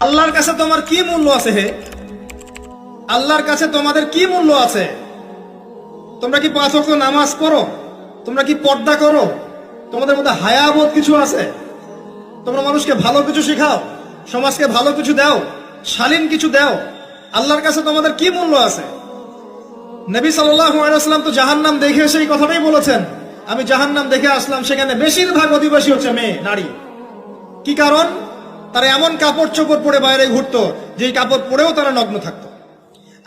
আল্লাহর কাছে তোমার কি মূল্য আছে? হে আল্লাহর কাছে তোমাদের কি মূল্য আছে? তোমরা কি 5 ওয়াক্ত নামাজ পড়ো? তোমরা কি পর্দা করো? তোমাদের মধ্যে হায়াবোধ কিছু আছে? তোমরা মানুষকে ভালো কিছু শেখাও, সমাজকে ভালো কিছু দাও, শালীন কিছু দাও। আল্লাহর কাছে তোমাদের কি মূল্য আছে? নবী সাল্লাল্লাহু আলাইহি ওয়াসাল্লাম তো জাহান্নাম দেখে এসে এই কথাটাই বলেছেন, আমি জাহান্নাম দেখে আসলাম, সেখানে বেশিরভাগ অধিবাসী হচ্ছে মেয়ে, নারী। কি কারণ? তারা এমন কাপড় চোপড় পরে বাইরে ঘুরতো, যেই কাপড় পরেও তারা নগ্ন থাকতো।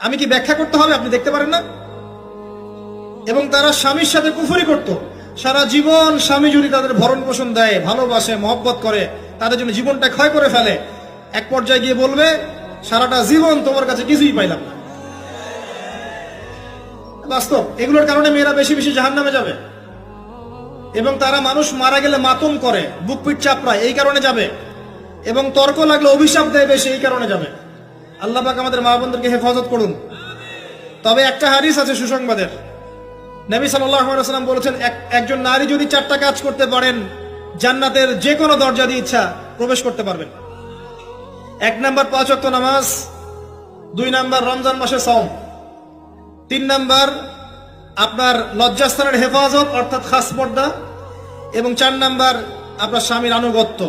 আমি কি ব্যাখ্যা করতে হবে? আপনি দেখতে পারেন না? এবং তারা স্বামীর সাথে কুফরি করত। সারা জীবন স্বামী যদি তাদের ভরণ পোষণ দেয়, ভালোবাসে, মহব্বত করে, তাদের জন্য জীবনটা ক্ষয় করে ফেলে, এক পর্যায়ে গিয়ে বলবে সারাটা জীবন তোমার কাছে কিছুই পাইলাম না। বাস্তব। এগুলোর কারণে মেয়েরা বেশি বেশি জাহান্নামে যাবে। এবং তারা মানুষ মারা গেলে মাতম করে, বুক পিঠ চাপড়ায়, এই কারণে যাবে। এবং তর্ক লাগলে অভিশাপ দেয় বেশি, এই কারণে যাবে। আল্লাহ পাক আমাদের মা বোনদেরকে হেফাজত করুন। তবে একটা হাদিস আছে সুসংবাদের। নবী সাল্লাল্লাহু আলাইহি ওয়াসাল্লাম বলেছেন, একজন নারী যদি 4টা কাজ করতে পারেন, জান্নাতের যে কোনো দরজা দিয়ে ইচ্ছা প্রবেশ করতে পারবেন। 1 নাম্বার 5 ওয়াক্ত নামাজ, 2 নাম্বার রমজান মাসে সাওম, 3 নাম্বার আপনার লজ্জাস্থানের হেফাজত অর্থাৎ খাস পর্দা, এবং 4 নাম্বার আপনার স্বামীর আনুগত্য।